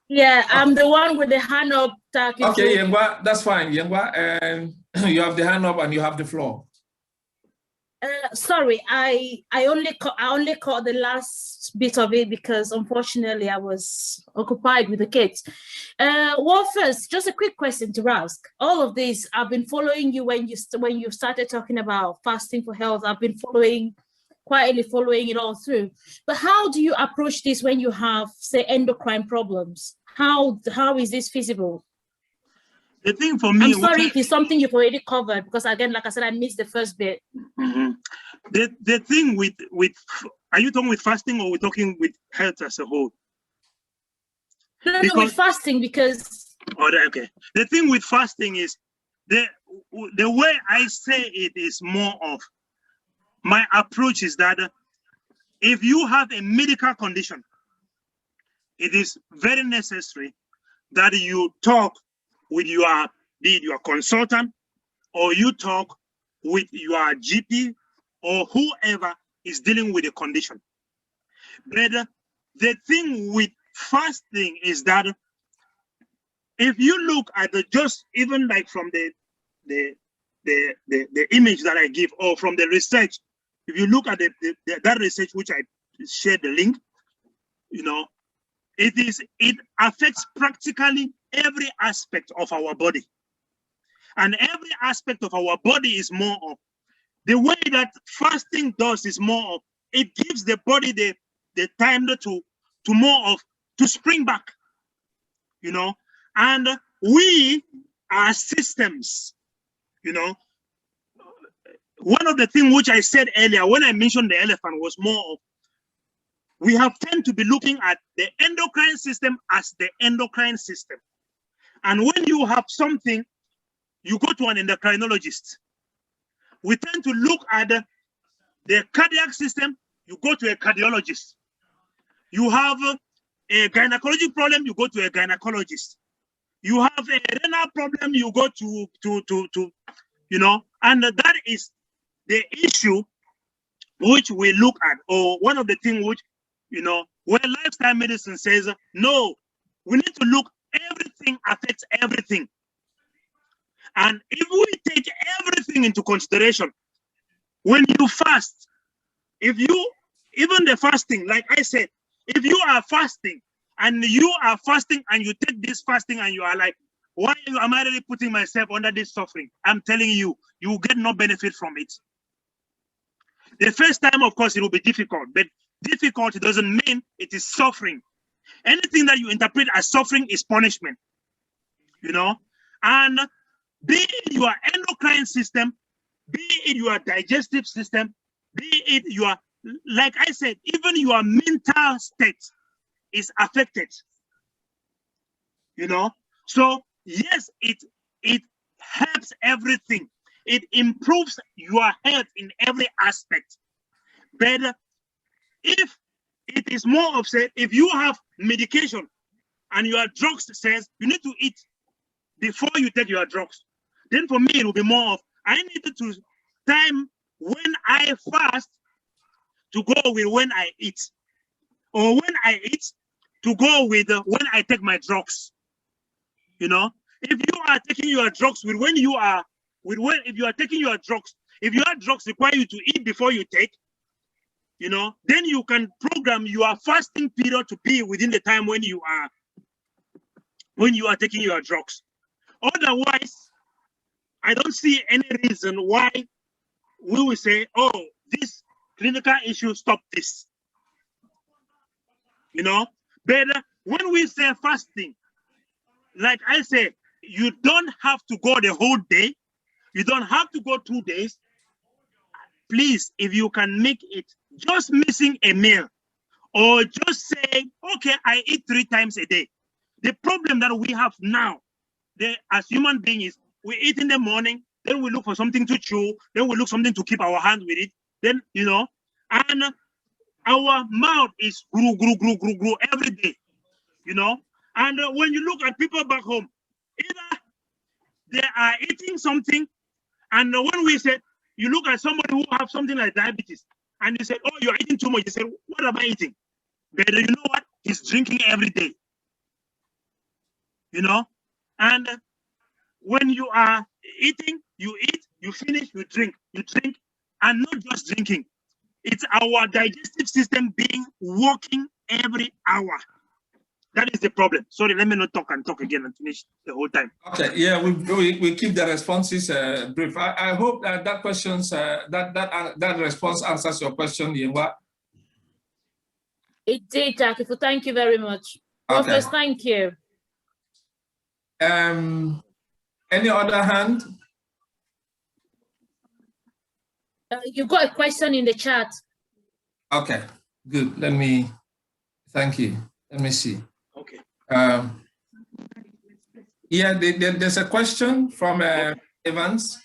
Yeah, I'm the one with the hand up. Okay, Yengwa, that's fine. Yengwa, and you have the hand up and you have the floor. Sorry, I only caught the last bit of it because unfortunately I was occupied with the kids. Well, first, just a quick question to ask. All of this, I've been following you when you started talking about fasting for health. I've been quietly following it all through. But how do you approach this when you have, say, endocrine problems? How is this feasible? The thing for me, I'm sorry if it's something you've already covered, because again, like I said, I missed the first bit. Mm-hmm. The thing with are you talking with fasting or we're talking with health as a whole? No, with fasting, because okay. The thing with fasting is the way I say it is more of my approach is that if you have a medical condition, it is very necessary that you talk with your consultant, or you talk with your GP or whoever is dealing with a condition. But the thing with fasting is that if you look at just even like from the image that I give, or from the research, if you look at that research which I shared the link, it affects practically every aspect of our body. And every aspect of our body is more of the way that fasting does is more of it gives the body the time to spring back, and we are systems, One of the things which I said earlier when I mentioned the elephant was more of we have tend to be looking at the endocrine system as the endocrine system. And when you have something, you go to an endocrinologist. We tend to look at the cardiac system, you go to a cardiologist. You have a gynecologic problem, you go to a gynecologist. You have a renal problem, you go to and that is the issue which we look at, or one of the things which, where lifestyle medicine says, no, we need to look, everything affects everything. And if we take everything into consideration, when you fast, even the fasting, like I said, if you are fasting and you take this fasting and you are like, why am I really putting myself under this suffering? I'm telling you, you will get no benefit from it. The first time, of course, it will be difficult, but difficult doesn't mean it is suffering. Anything that you interpret as suffering is punishment, and be it your endocrine system, be it your digestive system, be it your, like I said, even your mental state is affected, So yes, it helps everything. It improves your health in every aspect. But if it is more of, say, if you have medication and your drugs says you need to eat before you take your drugs, then for me it will be more of, I needed to time when I fast to go with when I eat, or when I eat to go with when I take my drugs. If you are taking your drugs with when you are if you are taking your drugs, if your drugs require you to eat before you take, then you can program your fasting period to be within the time when you are taking your drugs. Otherwise, I don't see any reason why we will say, oh, this clinical issue, stop this. But when we say fasting, like I say, you don't have to go the whole day. You don't have to go 2 days. Please, if you can make it just missing a meal, or just say, okay, I eat 3 times a day. The problem that we have now, as human beings, we eat in the morning, then we look for something to chew, then we look something to keep our hands with it, then, and our mouth is grow every day, and when you look at people back home, either they are eating something, and when we said, you look at somebody who have something like diabetes, and you said, oh, you're eating too much. You said, what am I eating? But you know what? He's drinking every day. you know. And when you are eating, you eat, you finish, you drink, and not just drinking. It's our digestive system being working every hour. That is the problem. Sorry, let me not talk again and finish the whole time. Okay, yeah, we keep the responses brief. I hope that questions that response answers your question, Yengwa. It did, Akifu. Thank you very much. Okay. Professor, thank you. Any other hand? You got a question in the chat. Okay, good. Thank you. Let me see. Okay. Yeah, there's a question from Evans.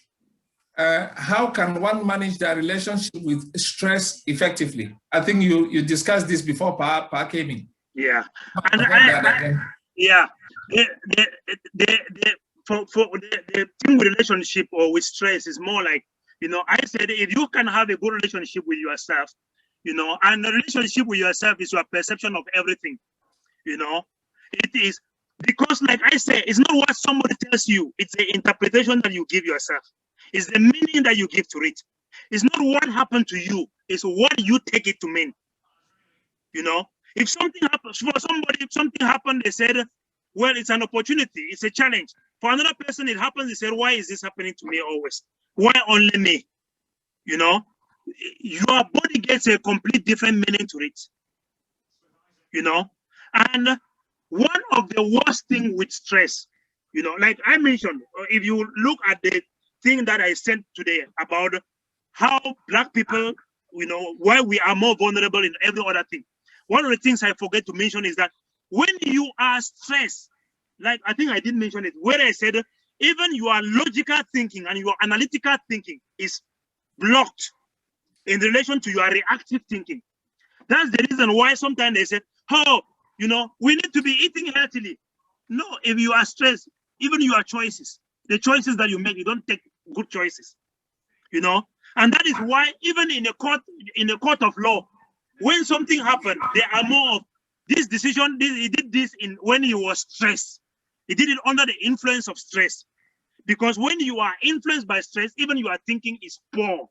How can one manage their relationship with stress effectively? I think you discussed this before, Pa came in. Yeah, and for the thing with relationship or with stress is more like, you know, I said if you can have a good relationship with yourself, you know, and the relationship with yourself is your perception of everything, you know, it is because, like I say, it's not what somebody tells you, it's the interpretation that you give yourself, it's the meaning that you give to it. It's not what happened to you, it's what you take it to mean, you know. If something happens for somebody, if something happened, they said, well, it's an opportunity, it's a challenge. For another person, it happens, they said, why is this happening to me always? Why only me? You know, your body gets a complete different meaning to it. You know, and one of the worst thing with stress, you know, like I mentioned, if you look at the thing that I sent today about how Black people, you know, why we are more vulnerable in every other thing. One of the things I forget to mention is that when you are stressed, like I think I did mention it, where I said even your logical thinking and your analytical thinking is blocked in relation to your reactive thinking. That's the reason why sometimes they say, oh, you know, we need to be eating healthily. No, if you are stressed, even your choices, the choices that you make, you don't take good choices, you know. And that is why even in a court of law, when something happened, there are more of this decision. He did this when he was stressed. He did it under the influence of stress. Because when you are influenced by stress, even your thinking is poor.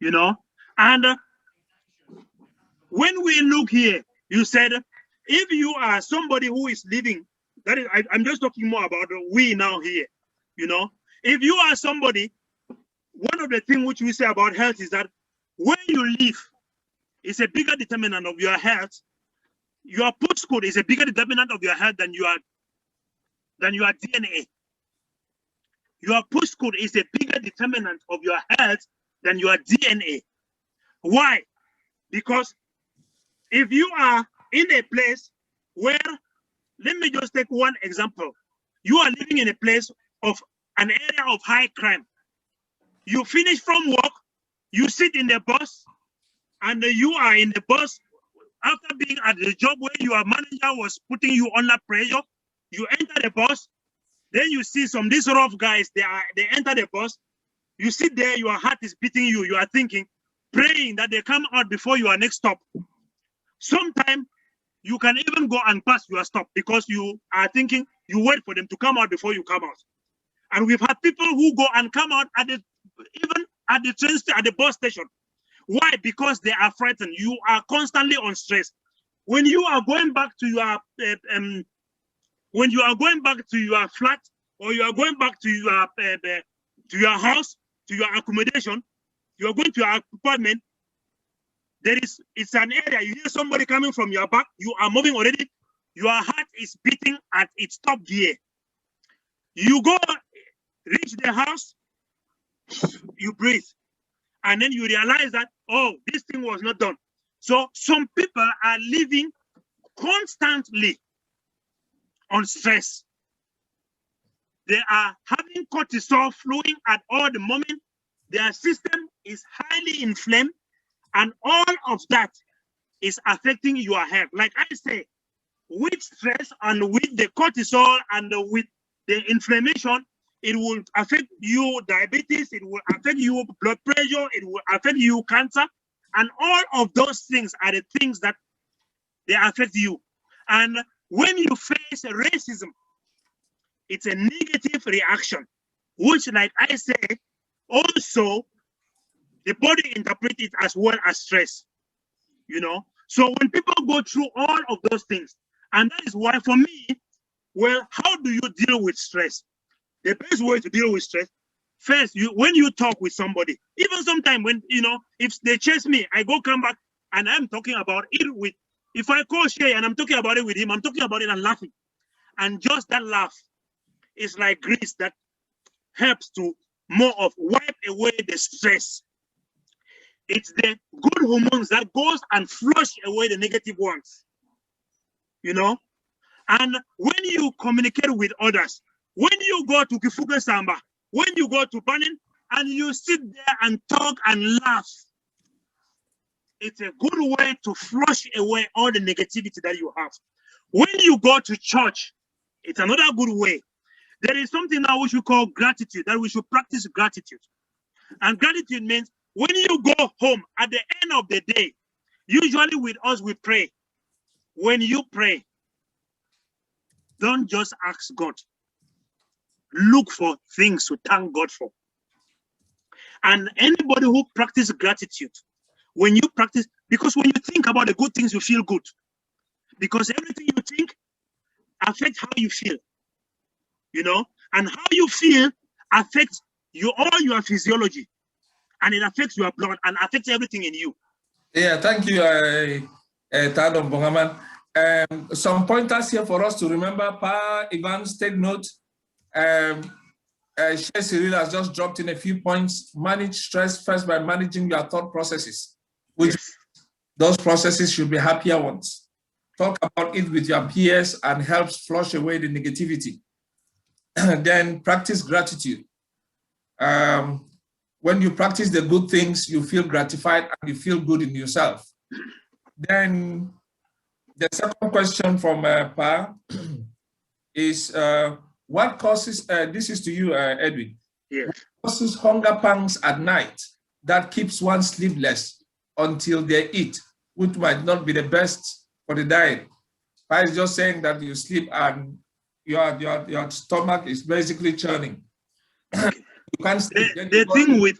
You know? And when we look here, you said, if you are somebody who is living, that is, I'm just talking more about we now here. You know? If you are somebody, one of the things which we say about health is that where you live is a bigger determinant of your health. Your postcode is a bigger determinant of your health than your DNA. Your postcode is a bigger determinant of your health than your DNA. Why? Because if you are in a place where, let me just take one example. You are living in a place of an area of high crime. You finish from work, you sit in the bus, and you are in the bus after being at the job where your manager was putting you under pressure. You enter the bus, then you see these rough guys, they enter the bus. You sit there, your heart is beating you. You are thinking, praying that they come out before your next stop. Sometimes you can even go and pass your stop because you are thinking you wait for them to come out before you come out. And we've had people who go and come out even at the train station, at the bus station. Why? Because they are frightened. You are constantly on stress. When you are going back to your flat, or you are going back to your house, to your accommodation, you are going to your apartment, it's an area, you hear somebody coming from your back, you are moving already, your heart is beating at its top gear. You go reach the house, you breathe, and then you realize that, oh, this thing was not done. So some people are living constantly on stress. They are having cortisol flowing at all the moment. Their system is highly inflamed, and all of that is affecting your health. Like I say, with stress and with the cortisol and with the inflammation, it will affect you diabetes, it will affect you blood pressure, it will affect you cancer, and all of those things are the things that they affect you. And when you face racism, it's a negative reaction, which, like I said, also the body interprets it as well as stress, you know. So when people go through all of those things, and that is why for me, well, how do you deal with stress? The best way to deal with stress, first, when you talk with somebody, even sometimes when, you know, if they chase me, I come back and I'm talking about it with, if I call Shay and I'm talking about it with him, I'm talking about it and laughing. And just that laugh is like grease that helps to more of wipe away the stress. It's the good hormones that goes and flush away the negative ones, you know. And when you communicate with others, when you go to Kifuka Samba, when you go to Banin, and you sit there and talk and laugh, it's a good way to flush away all the negativity that you have. When you go to church, it's another good way. There is something now we should call gratitude, that we should practice gratitude. And gratitude means when you go home at the end of the day, usually with us, we pray. When you pray, don't just ask God. Look for things to thank God for. And anybody who practices gratitude, when you practice, because when you think about the good things, you feel good. Because everything you think affects how you feel, you know, and how you feel affects all your physiology, and it affects your blood and affects everything in you. Yeah, thank you, Tado Bongaman. Some pointers here for us to remember. Pa Evans, take note. Cyril has just dropped in a few points. Manage stress first by managing your thought processes, which those processes should be happier ones. Talk about it with your peers and helps flush away the negativity. Then practice gratitude. When you practice the good things, you feel gratified and you feel good in yourself. Then the second question from Pa is, what causes, this is to you, Edwin, what causes hunger pangs at night that keeps one sleepless until they eat, which might not be the best for the diet? Pa is just saying that you sleep and your stomach is basically churning. You can't sleep. The thing with,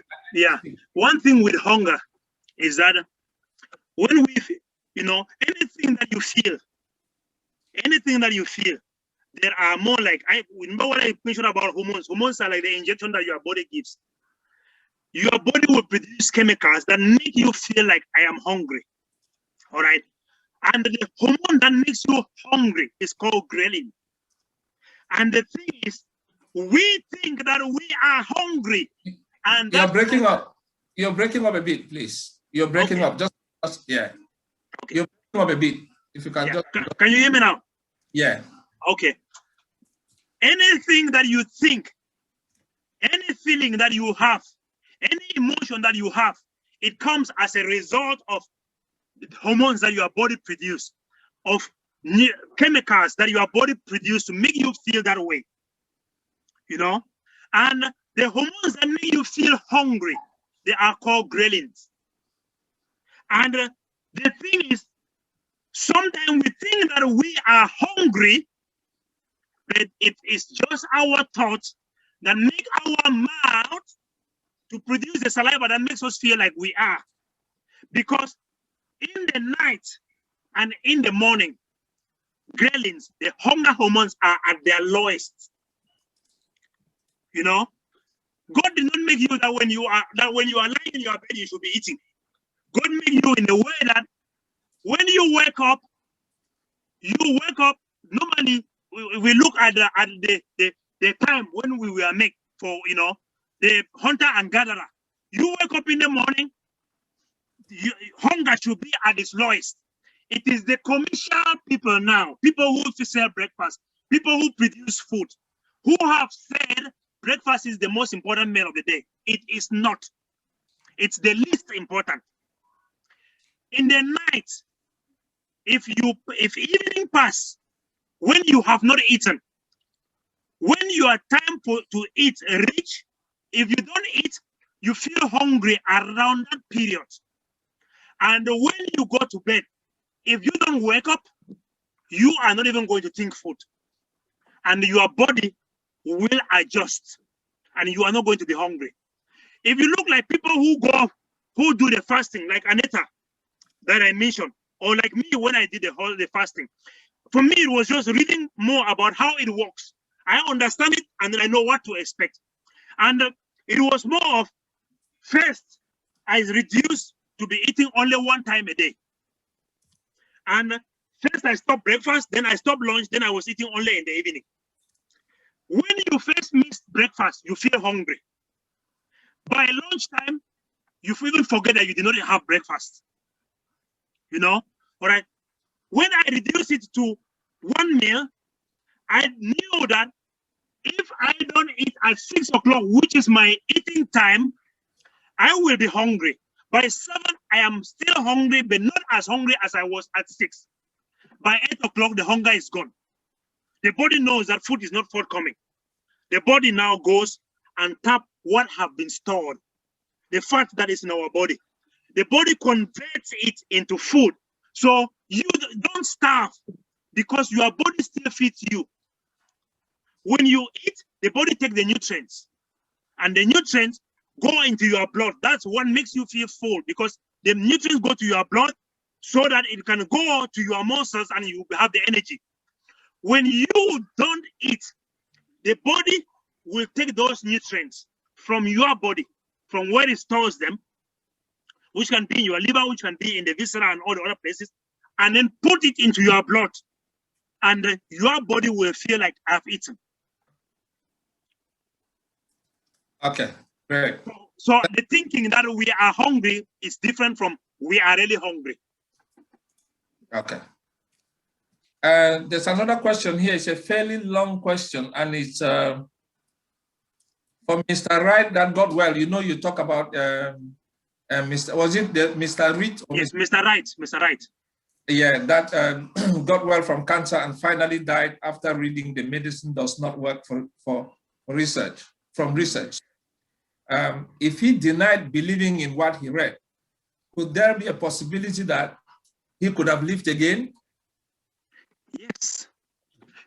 one thing with hunger is that when we, you know, anything that you feel, there are more like, I remember what I mentioned about hormones. Hormones are like the injection that your body gives. Your body will produce chemicals that make you feel like I am hungry. All right. And the hormone that makes you hungry is called ghrelin. And the thing is, we think that we are hungry. And you're breaking up. You're breaking up a bit, please. You're breaking up. Just yeah. Okay. You're breaking up a bit. If you can just. Can you hear me now? Yeah. Okay. Anything that you think, any feeling that you have, any emotion that you have, it comes as a result of the hormones that your body produces, of chemicals that your body produces to make you feel that way. You know? And the hormones that make you feel hungry, they are called ghrelins. And the thing is, sometimes we think that we are hungry, but it is just our thoughts that make our mouth to produce the saliva that makes us feel like we are. Because in the night and in the morning, ghrelins, the hunger hormones, are at their lowest. You know, God did not make you that when you are lying in your bed, you should be eating. God made you in a way that when you wake up, normally we look at the time when we were made for, you know, the hunter and gatherer. You wake up in the morning, hunger should be at its lowest. It is the commercial people now, people who sell breakfast, people who produce food, who have said breakfast is the most important meal of the day. It is not. It's the least important. In the night, if evening pass, when you have not eaten, when your time to eat reach, if you don't eat, you feel hungry around that period. And when you go to bed, if you don't wake up, you are not even going to think food. And your body will adjust and you are not going to be hungry. If you look like people who do the fasting, like Aneta that I mentioned, or like me when I did the fasting, for me, it was just reading more about how it works. I understand it and then I know what to expect. And it was more of, first, I reduced to be eating only one time a day. And first I stopped breakfast, then I stopped lunch, then I was eating only in the evening. When you first miss breakfast, you feel hungry. By lunchtime, you even forget that you did not have breakfast. You know, all right. When I reduced it to one meal, I knew that if I don't eat at 6 o'clock, which is my eating time, I will be hungry. By 7, I am still hungry, but not as hungry as I was at 6. By 8 o'clock, the hunger is gone. The body knows that food is not forthcoming. The body now goes and tap what have been stored, the fat that is in our body. The body converts it into food. So you don't starve because your body still feeds you. When you eat, the body takes the nutrients and the nutrients go into your blood. That's what makes you feel full, because the nutrients go to your blood so that it can go to your muscles and you have the energy. When you don't eat, the body will take those nutrients from your body, from where it stores them, which can be in your liver, which can be in the viscera and all the other places, and then put it into your blood. And your body will feel like I've eaten. Okay, great. So the thinking that we are hungry is different from we are really hungry. Okay. There's another question here. It's a fairly long question, and it's for Mr. Wright that got well. You know, you talk about Mr. Was it Mr. Reed? Yes, Mr. Wright. Mr. Wright. Yeah, that got well from cancer and finally died after reading the medicine does not work for research. From research, if he denied believing in what he read, could there be a possibility that he could have lived again? Yes.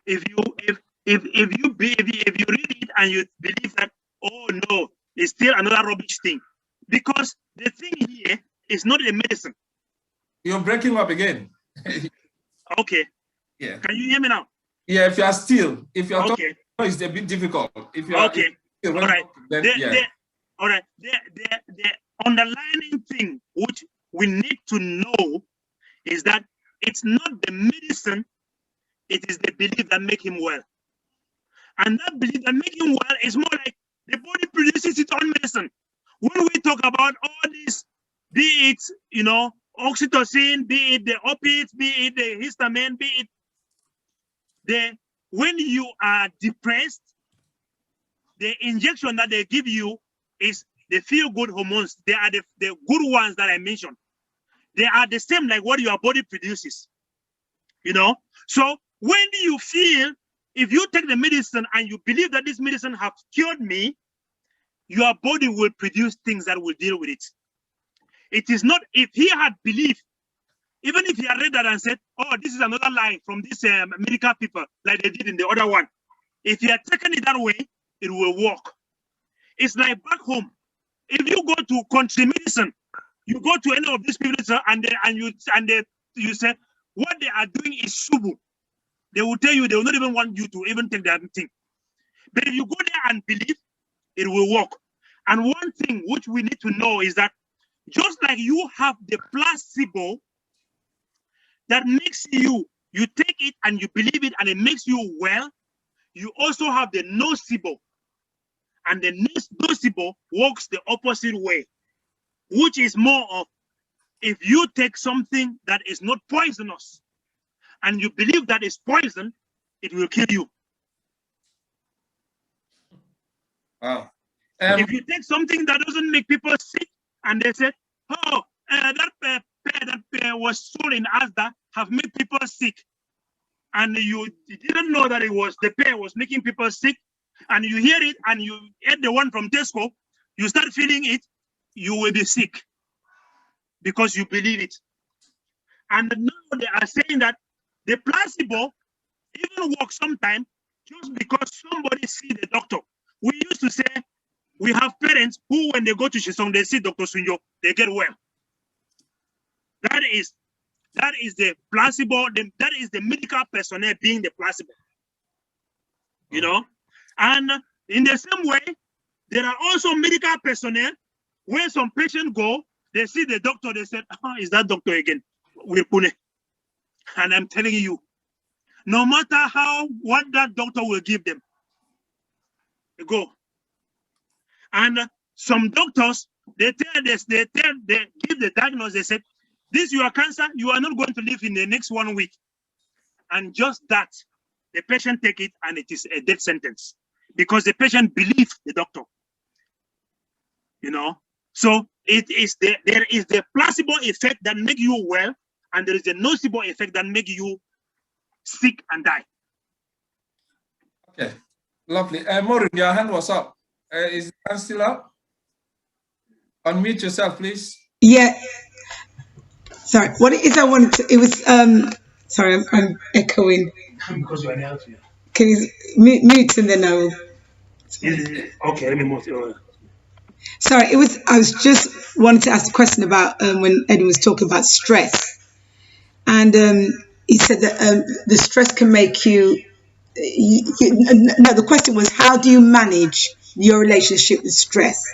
If you read it and you believe that, oh no, it's still another rubbish thing, because the thing here is not a medicine. You're breaking up again. Okay. Yeah. Can you hear me now? Yeah. If you're okay, talking, it's a bit difficult. If you're okay. All right. Then, all right. The underlying thing which we need to know is that it's not the medicine, it is the belief that make him well. And that belief that make him well is more like the body produces its own medicine. When we talk about all this, be it, you know, oxytocin, be it the opiates, be it the histamine, be it when you are depressed, the injection that they give you is the feel-good hormones. They are the good ones that I mentioned. They are the same like what your body produces, you know? So when you feel, if you take the medicine and you believe that this medicine has cured me, your body will produce things that will deal with it. It is not, if he had believed, even if he had read that and said, oh, this is another lie from these medical people, like they did in the other one. If he had taken it that way, it will work. It's like back home. If you go to country medicine, you go to any of these people and you say, what they are doing is shubu. They will tell you they will not even want you to even take that thing. But if you go there and believe, it will work. And one thing which we need to know is that just like you have the placebo that makes you take it and you believe it and it makes you well, you also have the nocebo. And the nocebo works the opposite way, which is more of, if you take something that is not poisonous and you believe that it's poison, it will kill you. Wow. If you take something that doesn't make people sick and they say, oh, that pear was sold in Asda have made people sick, and you didn't know that it was the pear was making people sick, and you hear it and you ate the one from Tesco, you start feeling it, you will be sick because you believe it. And now they are saying that The placebo even works sometimes just because somebody see the doctor. We used to say we have parents who, when they go to Shisong, they see Dr. Sunjo, they get well. That is the placebo. That is the medical personnel being the placebo. You know, and in the same way, there are also medical personnel where some patients go, they see the doctor, they said, "Oh, is that doctor again? We're Pune." And I'm telling you, no matter what that doctor will give them, they go. And some doctors, they give the diagnosis, they said, "This is your cancer, you are not going to live in the next 1 week." And just that, the patient take it and it is a death sentence because the patient believes the doctor. You know, so there is the placebo effect that make you well, and there is the nocebo effect that make you sick and die. Okay, lovely. Maureen, your hand was up. Is the hand still up? Unmute yourself, please. Yeah. Sorry. What it is I wanted to, it was, sorry, I'm echoing. Because you are out here. Can you mute and then I'll. Okay, let me move. Sorry, I was just wanted to ask a question about when Eddie was talking about stress. And he said that the stress can make you, no, the question was, how do you manage your relationship with stress?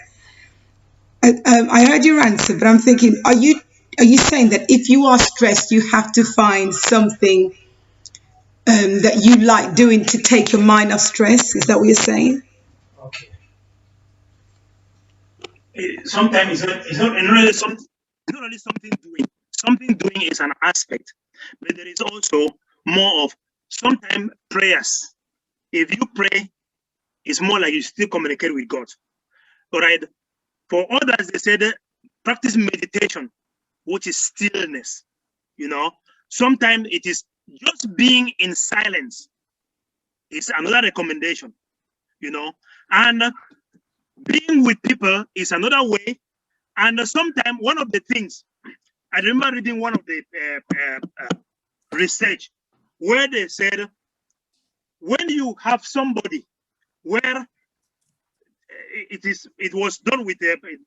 I heard your answer, but I'm thinking, are you saying that if you are stressed, you have to find something that you like doing to take your mind off stress? Is that what you're saying? Okay. Sometimes it's not really something doing. Something doing is an aspect, but there is also more of sometimes prayers. If you pray, it's more like you still communicate with God. All right. For others, they said practice meditation, which is stillness. You know, sometimes it is just being in silence. It's another recommendation. You know, and being with people is another way. And sometimes one of the things, I remember reading one of the research where they said, when you have somebody where it was done with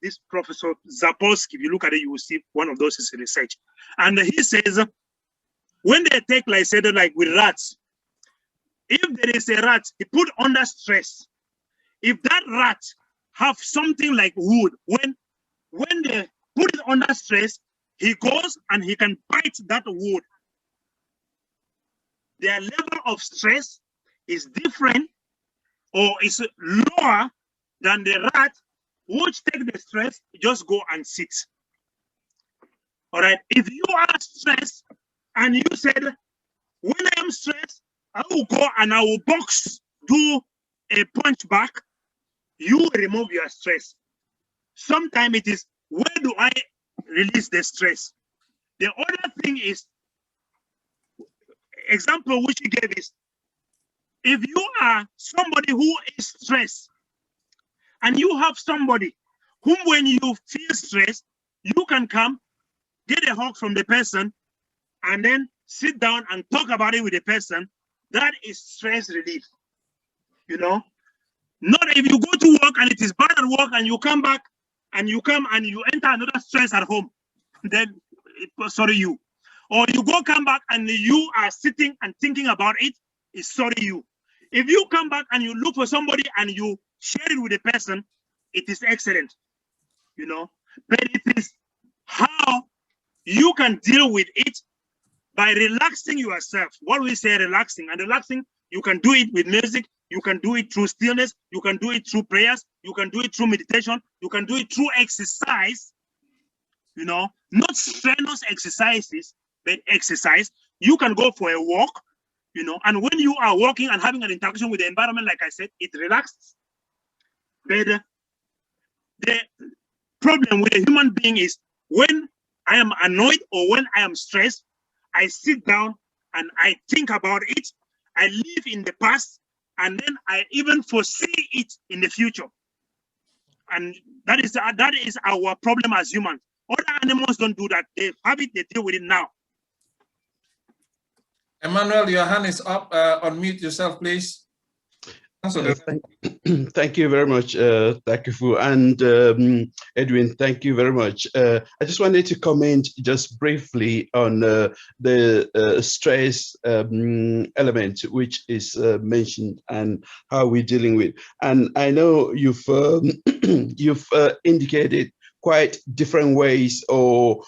this Professor Zapolsky, if you look at it, you will see one of those is research. And he says, when they take, like, said, like with rats, if there is a rat, he put under stress. If that rat have something like wood, when they put it under stress, he goes and he can bite that wood. Their level of stress is different or is lower than the rat, which take the stress, just go and sit. All right. If you are stressed and you said, when I am stressed, I will go and I will box, do a punch back, you will remove your stress. Sometimes it is, where do I release the stress? The other thing is, example which you gave is, if you are somebody who is stressed and you have somebody whom when you feel stressed, you can come, get a hug from the person, and then sit down and talk about it with the person. That is stress relief. You know, not if you go to work and it is bad at work and you come back and you come and you enter another stress at home, then sorry you. Or you come back and you are sitting and thinking about it, it's sorry you. If you come back and you look for somebody and you share it with a person, it is excellent. You know, but it is how you can deal with it by relaxing yourself. What we say relaxing, and relaxing, you can do it with music, you can do it through stillness, you can do it through prayers, you can do it through meditation, you can do it through exercise, you know, not strenuous exercises, but exercise. You can go for a walk, you know, and when you are walking and having an interaction with the environment, like I said, it relaxes. But the problem with a human being is when I am annoyed or when I am stressed, I sit down and I think about it. I live in the past, and then I even foresee it in the future. And that is our problem as humans. Other animals don't do that. They have it, they deal with it now. Emmanuel, your hand is up. Unmute yourself, please. Thank you very much, Takifu, and Edwin, thank you very much. I just wanted to comment just briefly on the stress element, which is mentioned, and how we're dealing with. And I know you've you've indicated quite different ways or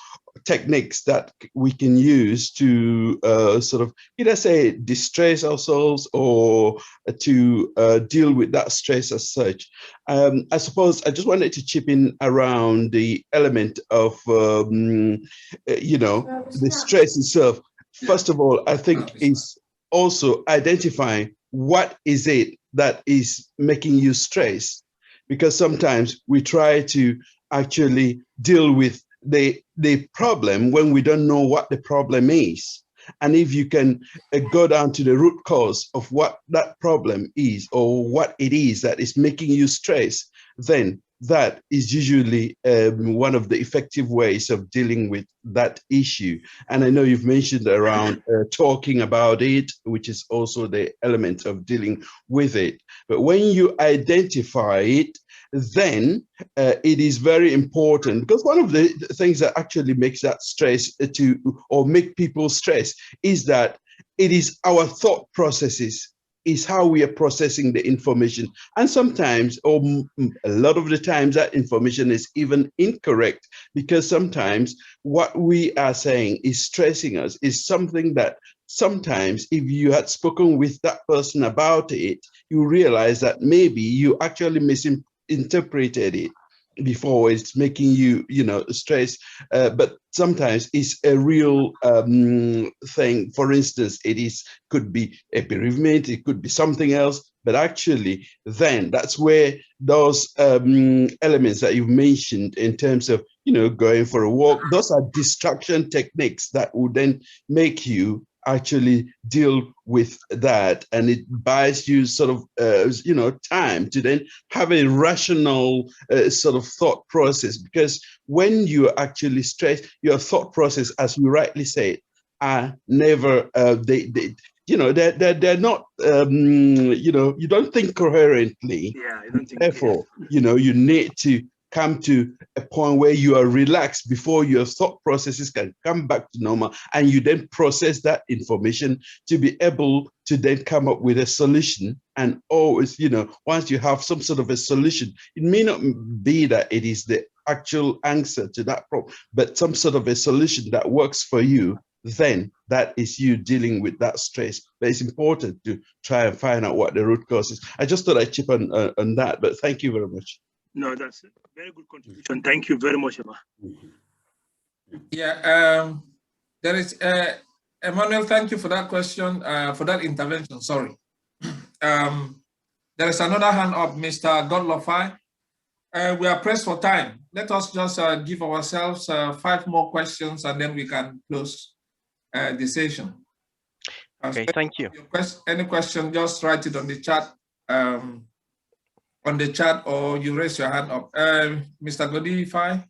techniques that we can use to sort of either say distress ourselves or to deal with that stress as such. I suppose I just wanted to chip in around the element of you know, the stress itself. First of all, I think is also identifying what is it that is making you stress, because sometimes we try to actually deal with the problem when we don't know what the problem is. And if you can go down to the root cause of what that problem is or what it is that is making you stress, then that is usually one of the effective ways of dealing with that issue. And I know you've mentioned around talking about it, which is also the element of dealing with it. But when you identify it, then it is very important, because one of the things that actually makes that stress or make people stress is that it is our thought processes, is how we are processing the information. And sometimes, or a lot of the times, that information is even incorrect, because sometimes what we are saying is stressing us is something that sometimes if you had spoken with that person about it, you realize that maybe you actually misinterpreted it before. It's making you, you know, stress, but sometimes it's a real thing. For instance, could be a bereavement, it could be something else, but actually then that's where those elements that you've mentioned in terms of, you know, going for a walk, those are distraction techniques that would then make you actually deal with that, and it buys you sort of you know, time to then have a rational sort of thought process. Because when you actually stress, your thought process, as you rightly say, are never you know, they're not you know, you don't think coherently. Yeah, I don't think. Therefore, you know, you need to come to a point where you are relaxed before your thought processes can come back to normal, and you then process that information to be able to then come up with a solution. And always, you know, once you have some sort of a solution, it may not be that it is the actual answer to that problem, but some sort of a solution that works for you, then that is you dealing with that stress. But it's important to try and find out what the root cause is. I just thought I'd chip on that, but thank you very much. No, that's a very good contribution. Thank you very much, Emma. Yeah, there is Emmanuel. Thank you for that question, for that intervention. Sorry. There is another hand up, Mr. Godlofai. We are pressed for time. Let us just give ourselves 5 more questions, and then we can close the session. Okay, thank you. Any question, just write it on the chat. Or you raise your hand up. Mr. Godifai.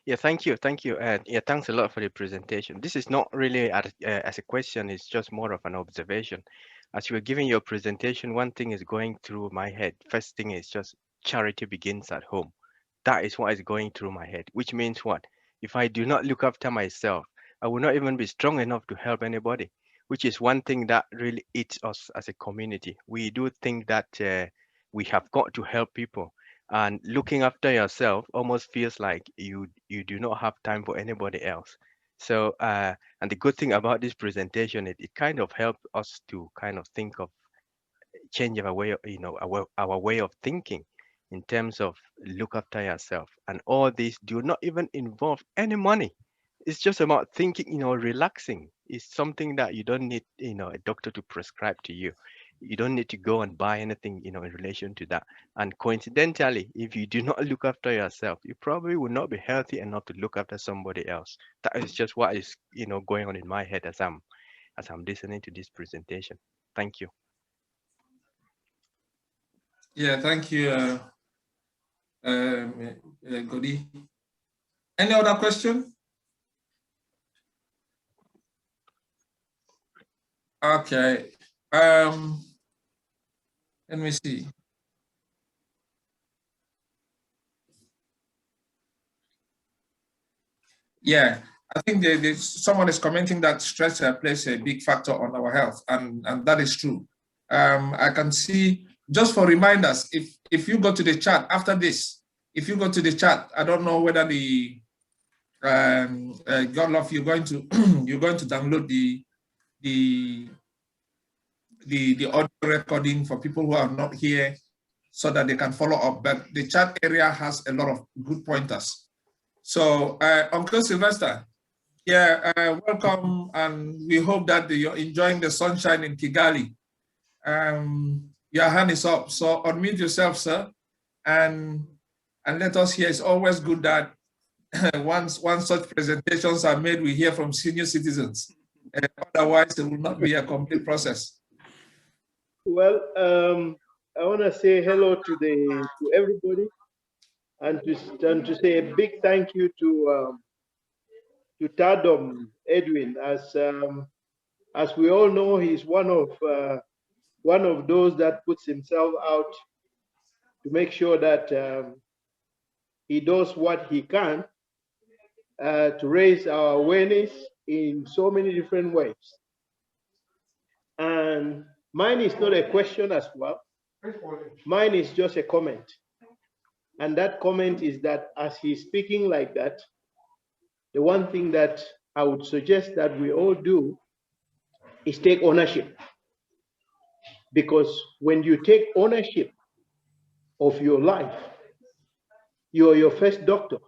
Yeah, thank you. And yeah, thanks a lot for the presentation. This is not really as a question, it's just more of an observation. As you were giving your presentation, one thing is going through my head. First thing is just charity begins at home. That is what is going through my head, which means what? If I do not look after myself, I will not even be strong enough to help anybody, which is one thing that really eats us as a community. We do think that we have got to help people, and looking after yourself almost feels like you do not have time for anybody else. So and the good thing about this presentation, it kind of helped us to kind of think of change our way, you know, our way of thinking in terms of look after yourself. And all these do not even involve any money. It's just about thinking, you know, relaxing. It's something that you don't need, you know, a doctor to prescribe to you. You don't need to go and buy anything, you know, in relation to that. And coincidentally, if you do not look after yourself, you probably will not be healthy enough to look after somebody else. That is just what is, you know, going on in my head as I'm listening to this presentation. Thank you. Yeah, thank you, Godi. Any other question? Okay. Let me see. Yeah, I think someone is commenting that stress plays a big factor on our health, and that is true. I can see, just for reminders, if you go to the chat after this, if you go to the chat, I don't know whether the God love, you're going to you're going to download the audio recording for people who are not here, so that they can follow up. But the chat area has a lot of good pointers. So, Uncle Sylvester, yeah, welcome, and we hope that you're enjoying the sunshine in Kigali. Your hand is up, so unmute yourself, sir, and let us hear. It's always good that once such presentations are made, we hear from senior citizens. Otherwise, it will not be a complete process. Well, I want to say hello to everybody, and to say a big thank you to Tadom Edwin. As we all know, he's one of those that puts himself out to make sure that he does what he can to raise our awareness in so many different ways. And mine is not a question as well. Mine is just a comment. And that comment is that as he's speaking like that, the one thing that I would suggest that we all do is take ownership. Because when you take ownership of your life, you're your first doctor.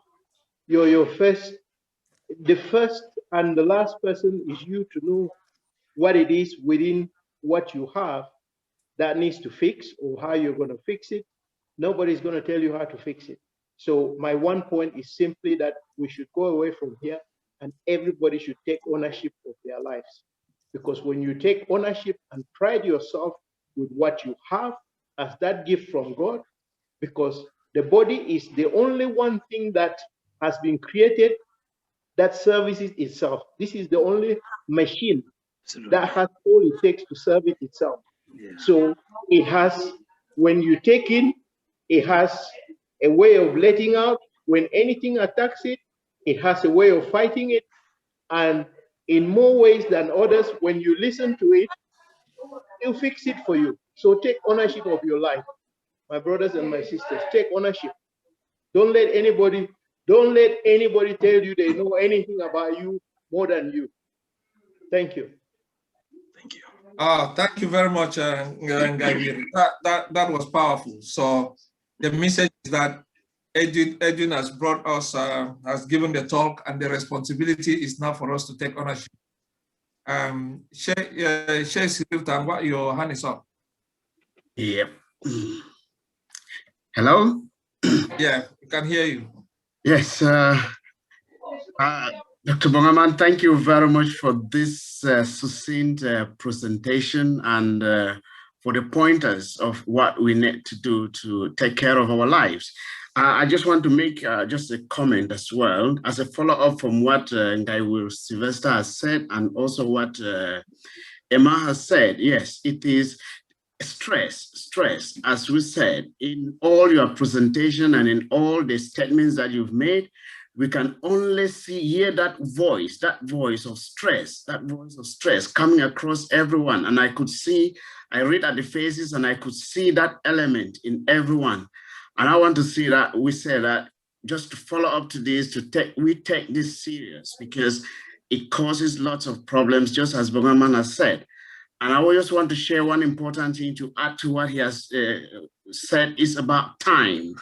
You're the first and the last person is you to know what it is within what you have that needs to fix, or how you're going to fix it. Nobody's going to tell you how to fix it. So my one point is simply that we should go away from here and everybody should take ownership of their lives. Because when you take ownership and pride yourself with what you have as that gift from God, because the body is the only one thing that has been created that services itself. This is the only machine that has all it takes to serve it itself. Yeah. So it has, when you take in, it has a way of letting out. When anything attacks it, it has a way of fighting it. And in more ways than others, when you listen to it, it'll fix it for you. So take ownership of your life. My brothers and my sisters, take ownership. Don't let anybody tell you they know anything about you more than you. Thank you. Thank you. Thank you very much, Ngawiri. That was powerful. So the message is that Edwin has brought us, has given the talk, and the responsibility is now for us to take ownership. Share Cyril, what your hand is up. Yep. Hello? Yeah, we can hear you. Yes. Dr. Bongaman, thank you very much for this succinct presentation and for the pointers of what we need to do to take care of our lives. I just want to make just a comment as well, as a follow-up from what Ngaiwu Sylvester has said, and also what Emma has said. Yes, it is stress, as we said, in all your presentation and in all the statements that you've made. We can only hear that voice of stress, coming across everyone. And I read at the faces and I could see that element in everyone. And I want to see that we say that just to follow up to this, we take this serious, because it causes lots of problems, just as Bongaman has said. And I just want to share one important thing to add to what he has said, is about time.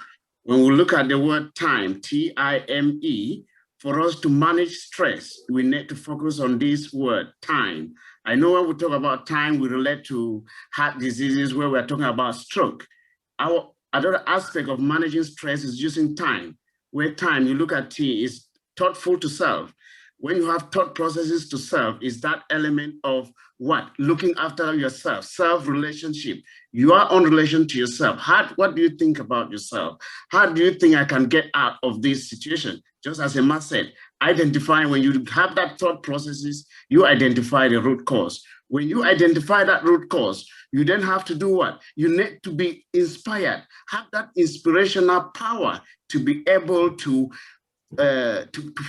When we look at the word time, T-I-M-E, for us to manage stress, we need to focus on this word, time. I know when we talk about time, we relate to heart diseases where we're talking about stroke. Our other aspect of managing stress is using time, where time, you look at T, is thoughtful to self. When you have thought processes to self, is that element of what? Looking after yourself, self-relationship, your own relation to yourself. What do you think about yourself? How do you think I can get out of this situation? Just as Emma said, identifying, when you have that thought processes, you identify the root cause. When you identify that root cause, you then have to do what? You need to be inspired, have that inspirational power to be able to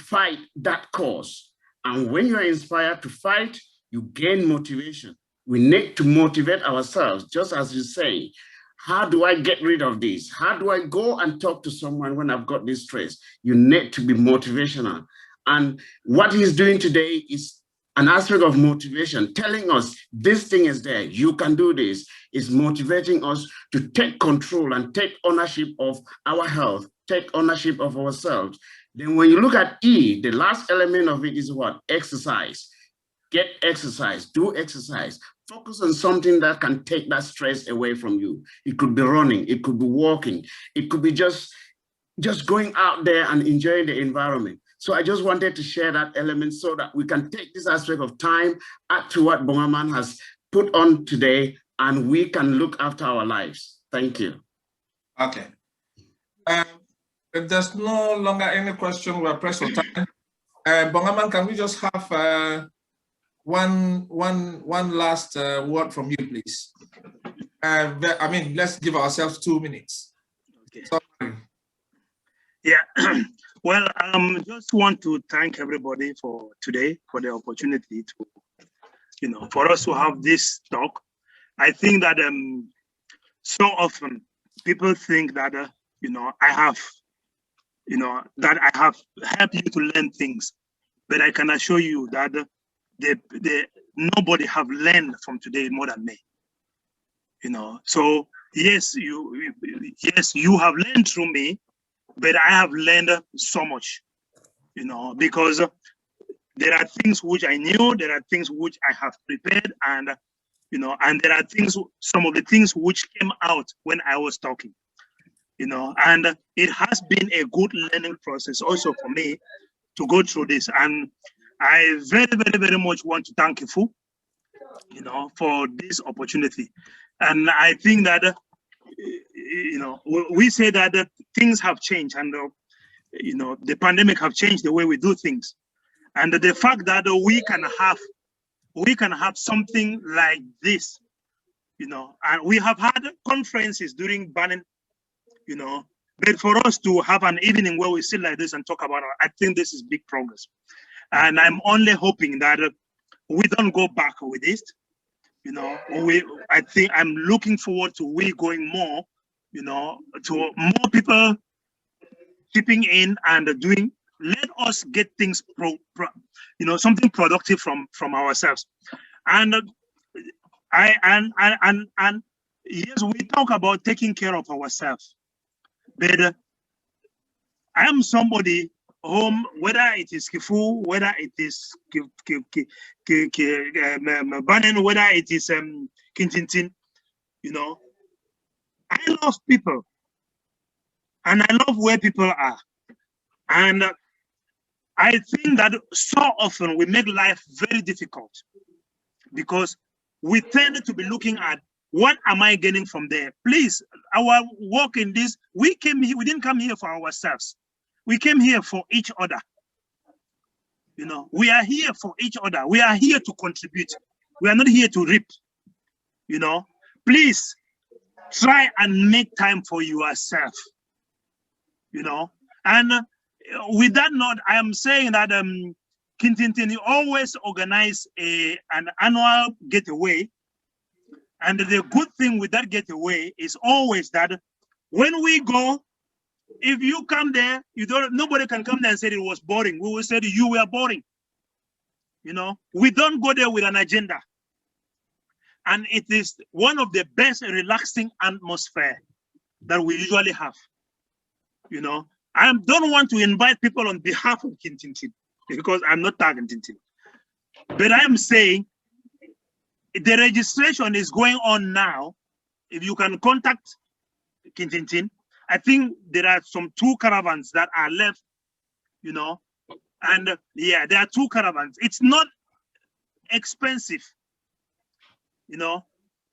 fight that cause. And when you're inspired to fight, you gain motivation. We need to motivate ourselves, just as you say. How do I get rid of this? How do I go and talk to someone when I've got this stress? You need to be motivational. And what he's doing today is an aspect of motivation, telling us this thing is there, you can do this, is motivating us to take control and take ownership of our health, take ownership of ourselves. Then when you look at E, the last element of it is what? Exercise. Get exercise, do exercise. Focus on something that can take that stress away from you. It could be running, it could be walking, it could be just going out there and enjoying the environment. So I just wanted to share that element so that we can take this aspect of time, add to what Bongaman has put on today, and we can look after our lives. Thank you. Okay. If there's no longer any question, we're pressed for time. Bongaman, can we just have one last word from you, please? I mean, let's give ourselves 2 minutes. Okay. Sorry. Yeah. Well, just want to thank everybody for today, for the opportunity to, for us to have this talk. I think that so often people think that, I have helped you to learn things, but I can assure you that nobody have learned from today more than me. So yes, you have learned through me, but I have learned so much, because there are things which I knew, there are things which I have prepared, and and there are some of the things which came out when I was talking, and it has been a good learning process also for me to go through this. And I very, very, very much want to thank you, for this opportunity. And I think that, we say that things have changed, and, the pandemic have changed the way we do things. And the fact that we can have something like this, and we have had conferences during banning, but for us to have an evening where we sit like this and talk about it, I think this is big progress. And I'm only hoping that we don't go back with this. I think I'm looking forward to we going more, to more people chipping in and doing. Let us get things something productive from ourselves. And and yes, we talk about taking care of ourselves, but I am somebody home, whether it is Kifu, whether it is Banen, whether it is Kintintin, I love people, and I love where people are. And I think that so often we make life very difficult because we tend to be looking at what am I getting from there? Please, our work in this, we didn't come here for ourselves. We came here for each other. We are here for each other. We are here to contribute. We are not here to reap. Please try and make time for yourself. And with that note, I am saying that Kintintin always organize an annual getaway. And the good thing with that getaway is always that when we go, if you come there, nobody can come there and say it was boring. We will say you were boring. We don't go there with an agenda. And it is one of the best relaxing atmosphere that we usually have. I don't want to invite people on behalf of Kintintin because I'm not tagging Tintin. But I am saying the registration is going on now. If you can contact Kintintin, I think there are some 2 caravans that are left, and yeah, there are 2 caravans. It's not expensive,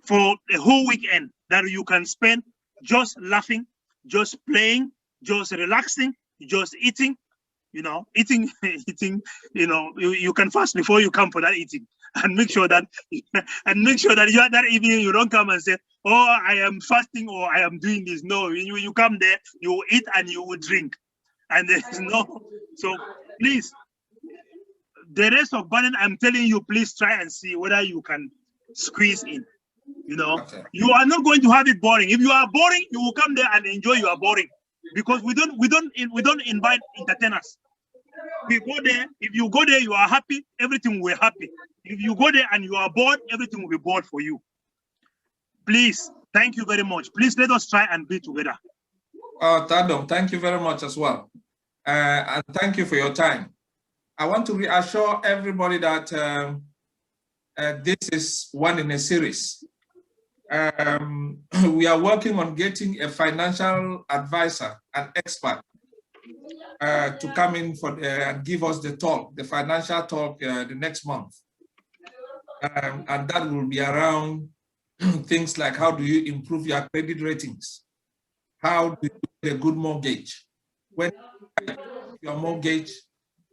for a whole weekend that you can spend just laughing, just playing, just relaxing, just eating, eating, you can fast before you come for that eating. and make sure that you are that evening you don't come and say, oh, I am fasting or I am doing this. No, you come there, you will eat and you will drink, and there is no. So please, the rest of Bannon, I'm telling you, please try and see whether you can squeeze in. You know, Okay. you are not going to have it boring. If you are boring, you will come there and enjoy your boring, because we don't invite entertainers. We go there. If you go there, you are happy. Everything will be happy. If you go there and you are bored, everything will be bored for you. Please, thank you very much. Please let us try and be together. Tadom, thank you very much as well, and thank you for your time. I want to reassure everybody that this is one in a series. We are working on getting a financial advisor, an expert, to come in for and give us the talk, the financial talk, the next month. And that will be around things like how do you improve your credit ratings? How do you get a good mortgage? When your mortgage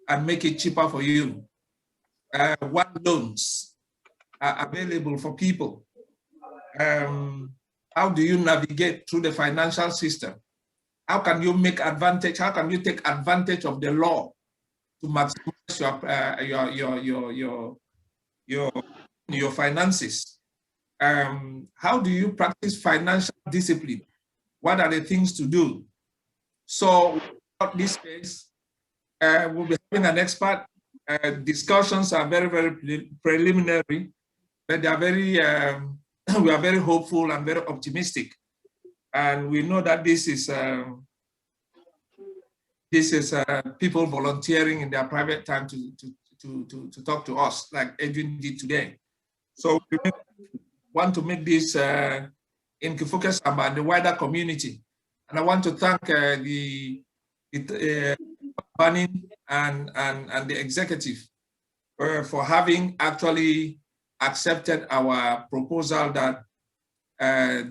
and make it cheaper for you? What loans are available for people? How do you navigate through the financial system? How can you make advantage? How can you take advantage of the law to maximize your finances? How do you practice financial discipline? What are the things to do? So, in this case, we'll be having an expert. Discussions are very, very preliminary, but they are very. We are very hopeful and very optimistic, and we know that this is people volunteering in their private time to talk to us, like Edwin did today. So we want to make this in Kifuke Samba and the wider community, and I want to thank the Banning and the executive for having actually accepted our proposal that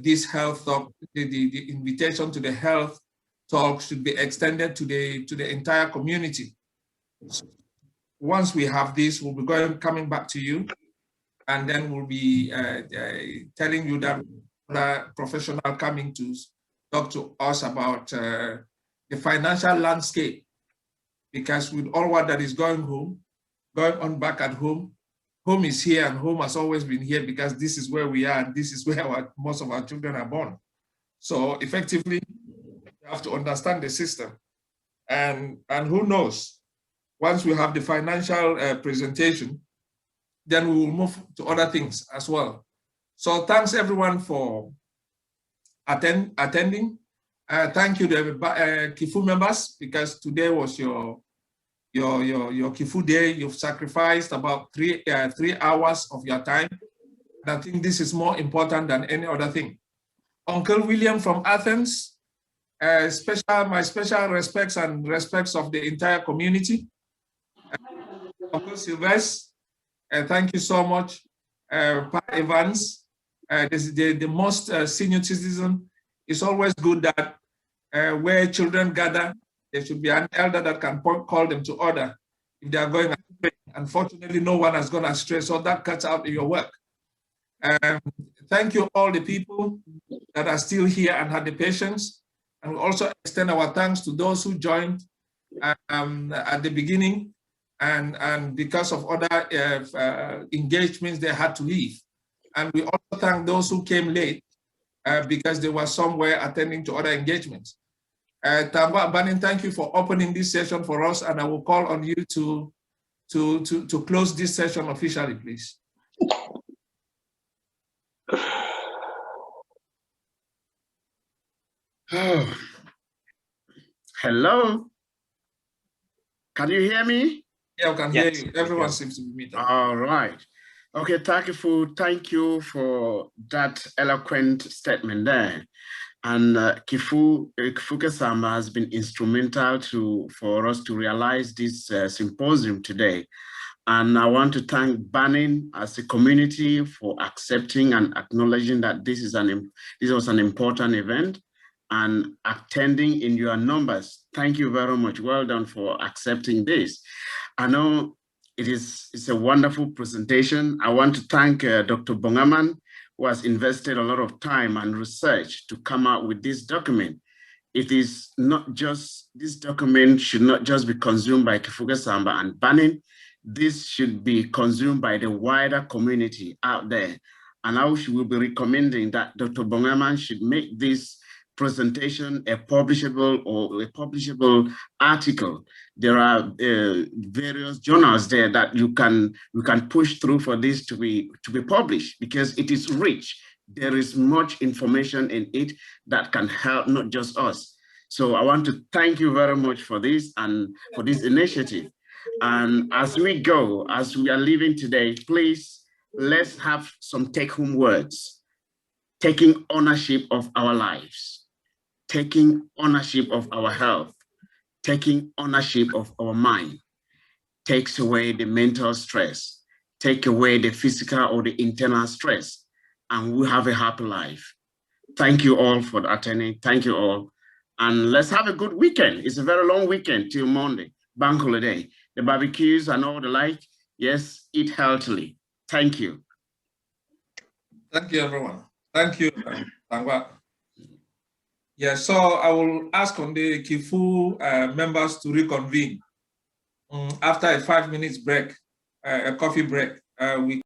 this health talk, the invitation to the health talk should be extended to the entire community. So once we have this, we'll be coming back to you, and then we'll be telling you that the professional coming to talk to us about the financial landscape, because with all what that is going on back at home, home is here and home has always been here because this is where we are and this is where most of our children are born. So effectively, you have to understand the system. And who knows, once we have the financial presentation, then we will move to other things as well. So thanks everyone for attending. Thank you to Kifu members, because today was your Kifu day. You've sacrificed about 3 hours of your time. And I think this is more important than any other thing. Uncle William from Athens, my special respects and respects of the entire community. Uncle Sylvester, thank you so much. Pa Evans, the most senior citizen. It's always good that where children gather, there should be an elder that can call them to order if they are going astray. Unfortunately, no one has gone astray, so that cuts out your work. Thank you all the people that are still here and had the patience. And we also extend our thanks to those who joined at the beginning and because of other engagements, they had to leave. And we also thank those who came late because they were somewhere attending to other engagements. Tamba Banin, thank you for opening this session for us, and I will call on you to close this session officially, please. Oh. Hello. Can you hear me? Yeah, I can hear you. Everyone seems to be meeting. All right. Okay, thank you for that eloquent statement there. And Kifuke Samba has been instrumental for us to realize this symposium today. And I want to thank Banning as a community for accepting and acknowledging that this was an important event and attending in your numbers. Thank you very much. Well done for accepting this. I know It's a wonderful presentation. I want to thank Dr. Bongaman, who has invested a lot of time and research to come out with this document. It is not just, this document should not just be consumed by Kifuga Samba and Banning. This should be consumed by the wider community out there. And I will be recommending that Dr. Bongaman should make this presentation a publishable article. There are various journals there that you can push through for this to be published, because it is rich. There is much information in it that can help not just us. So I want to thank you very much for this and for this initiative. And as we go, as we are leaving today, please, let's have some take-home words. Taking ownership of our lives, taking ownership of our health, taking ownership of our mind, takes away the mental stress, take away the physical or the internal stress, and we have a happy life. Thank you all for attending. Thank you all. And let's have a good weekend. It's a very long weekend till Monday, bank holiday. The barbecues and all the like. Yes, eat healthily. Thank you. Thank you, everyone. Thank you, Tangwa. Yeah, so I will ask on the Kifu members to reconvene after a 5 minutes break, a coffee break. We